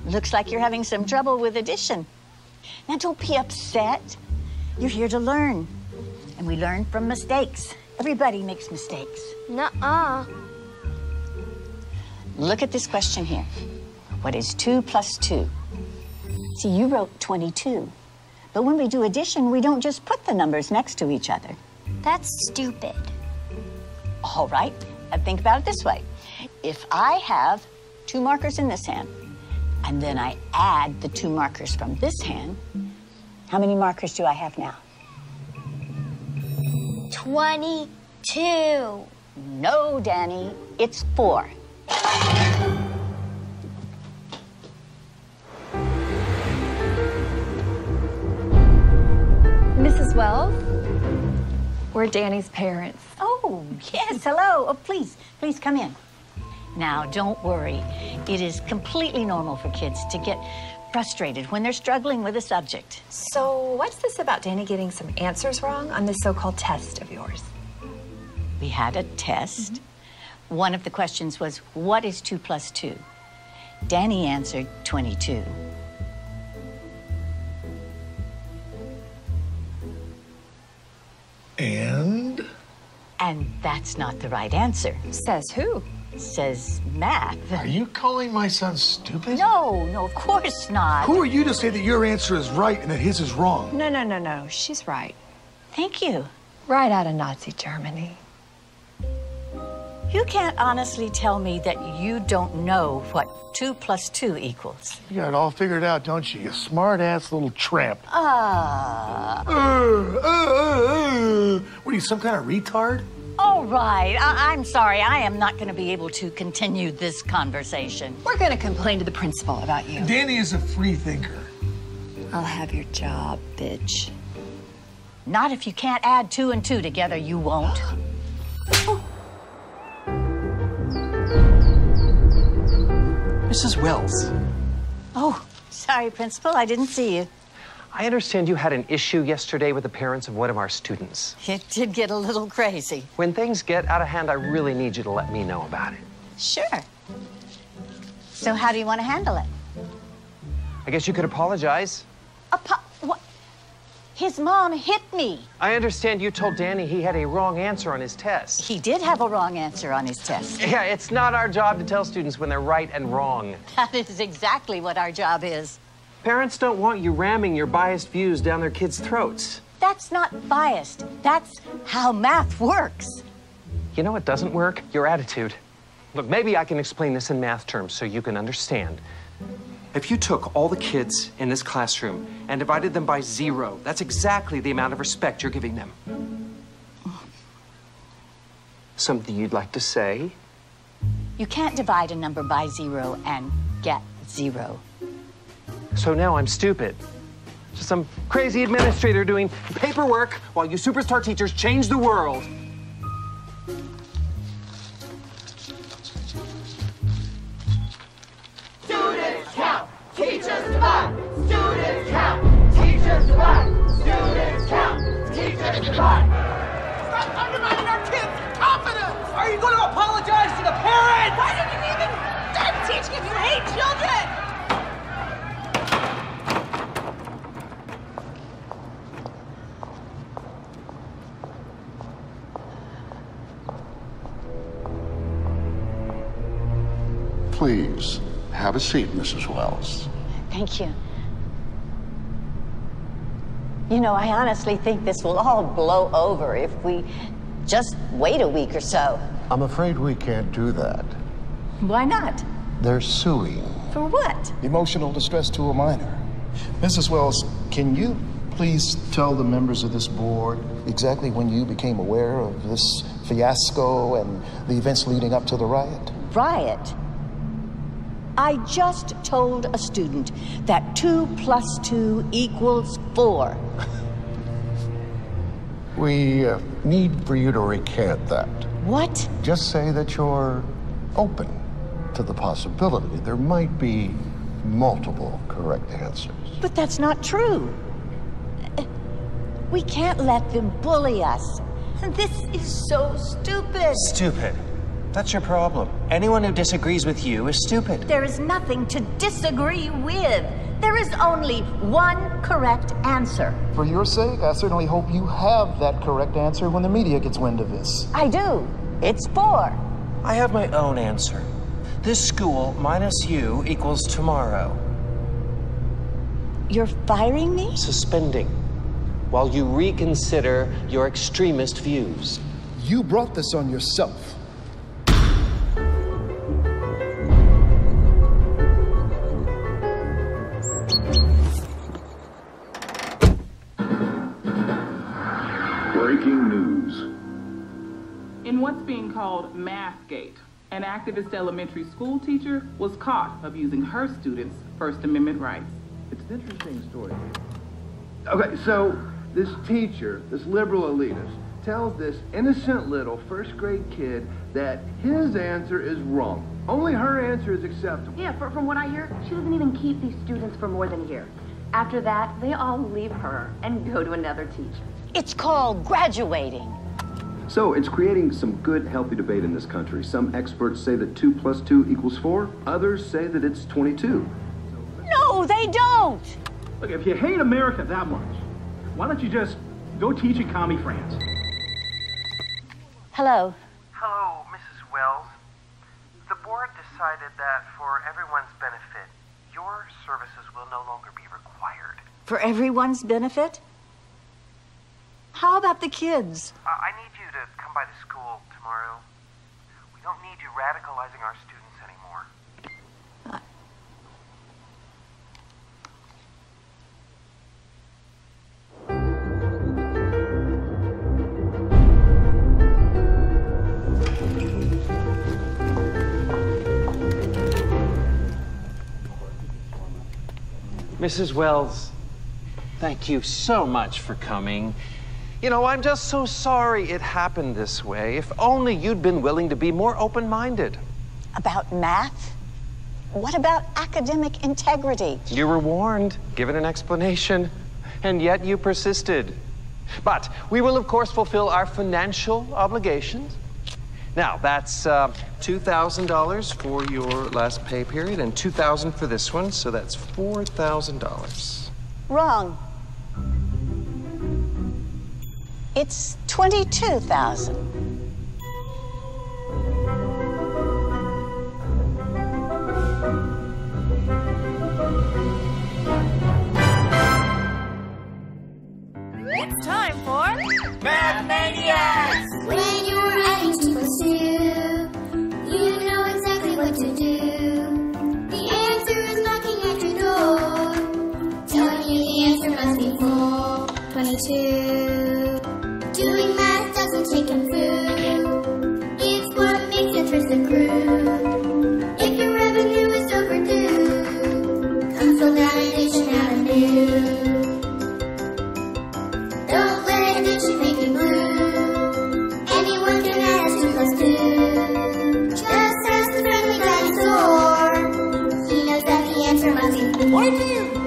Looks like you're having some trouble with addition. Now, don't be upset. You're here to learn. And we learn from mistakes. Everybody makes mistakes. Nuh-uh. Look at this question here. What is 2 plus 2? See, you wrote 22. But when we do addition, we don't just put the numbers next to each other. That's stupid. All right, think about it this way. If I have 2 markers in this hand, and then I add the 2 markers from this hand, how many markers do I have now? 22. No, Danny, it's 4. Mrs. Wells, we're Danny's parents. Oh, yes, hello. Oh, please come in. Now, don't worry. It is completely normal for kids to get frustrated when they're struggling with a subject. So what's this about Danny getting some answers wrong on this so-called test of yours? We had a test. One of the questions was, what is 2 plus 2? Danny answered 22. And? And that's not the right answer. Says who? Says math. Are you calling my son stupid? No, of course not. Who are you to say that your answer is right and that his is wrong? No. She's right. Thank you. Right out of Nazi Germany. You can't honestly tell me that you don't know what 2 plus 2 equals. You got it all figured out, don't you? You smart-ass little tramp. What are you, some kind of retard? All right, I'm sorry. I am not going to be able to continue this conversation. We're going to complain to the principal about you. Danny is a free thinker. I'll have your job, bitch. Not if you can't add 2 and 2 together, you won't. Mrs. Wells. Oh, sorry, Principal. I didn't see you. I understand you had an issue yesterday with the parents of one of our students. It did get a little crazy. When things get out of hand, I really need you to let me know about it. Sure. So how do you want to handle it? I guess you could apologize. What? His mom hit me. I understand you told Danny he had a wrong answer on his test. He did have a wrong answer on his test. Yeah, it's not our job to tell students when they're right and wrong. That is exactly what our job is. Parents don't want you ramming your biased views down their kids' throats. That's not biased. That's how math works. You know what doesn't work? Your attitude. Look, maybe I can explain this in math terms so you can understand. If you took all the kids in this classroom and divided them by 0, that's exactly the amount of respect you're giving them. Something you'd like to say? You can't divide a number by 0 and get 0. So now I'm stupid. Just some crazy administrator doing paperwork while you superstar teachers change the world. Students count, teachers divide. Students count, teachers divide. Students count, teachers divide. Stop undermining our kids' confidence! Are you going to apologize to the parents? Why didn't you even start teaching if you hate children? Please, have a seat, Mrs. Wells. Thank you. You know, I honestly think this will all blow over if we just wait a week or so. I'm afraid we can't do that. Why not? They're suing. For what? Emotional distress to a minor. Mrs. Wells, can you please tell the members of this board exactly when you became aware of this fiasco and the events leading up to the riot? Riot? I just told a student that 2 plus 2 equals 4. We need for you to recant that. What? Just say that you're open to the possibility there might be multiple correct answers. But that's not true. We can't let them bully us. This is so stupid. Stupid. That's your problem. Anyone who disagrees with you is stupid. There is nothing to disagree with. There is only one correct answer. For your sake, I certainly hope you have that correct answer when the media gets wind of this. I do. It's 4. I have my own answer. This school minus you equals tomorrow. You're firing me? Suspending, while you reconsider your extremist views. You brought this on yourself. Breaking news. In what's being called Mathgate, an activist elementary school teacher was caught abusing her students' First Amendment rights. It's an interesting story. Okay, so this teacher, this liberal elitist, tells this innocent little first-grade kid that his answer is wrong. Only her answer is acceptable. Yeah, from what I hear, she doesn't even keep these students for more than a year. After that, they all leave her and go to another teacher. It's called graduating. So it's creating some good, healthy debate in this country. Some experts say that 2 + 2 = 4. Others say that it's 22. No, they don't. Look, if you hate America that much, why don't you just go teach in commie France? Hello. Hello, Mrs. Wells. The board decided that for everyone's benefit, your services will no longer be required. For everyone's benefit? How about the kids? I need you to come by the school tomorrow. We don't need you radicalizing our students anymore. Mrs. Wells, thank you so much for coming. You know, I'm just so sorry it happened this way. If only you'd been willing to be more open-minded. About math? What about academic integrity? You were warned, given an explanation, and yet you persisted. But we will, of course, fulfill our financial obligations. Now, that's $2,000 for your last pay period and $2,000 for this one, so that's $4,000. Wrong. It's 22,000. It's time for Math Maniacs! When you're adding 2 + 2, you know exactly what to do. The answer is knocking at your door, telling you the answer must be 422. Doing math doesn't take improved. It's what makes interest accrue. If your revenue is overdue, come slow down and dish it out anew. Don't let addition make you blue. Anyone can add 2 + 2. Just ask the friendly dinosaur. He knows that the answer must be 4.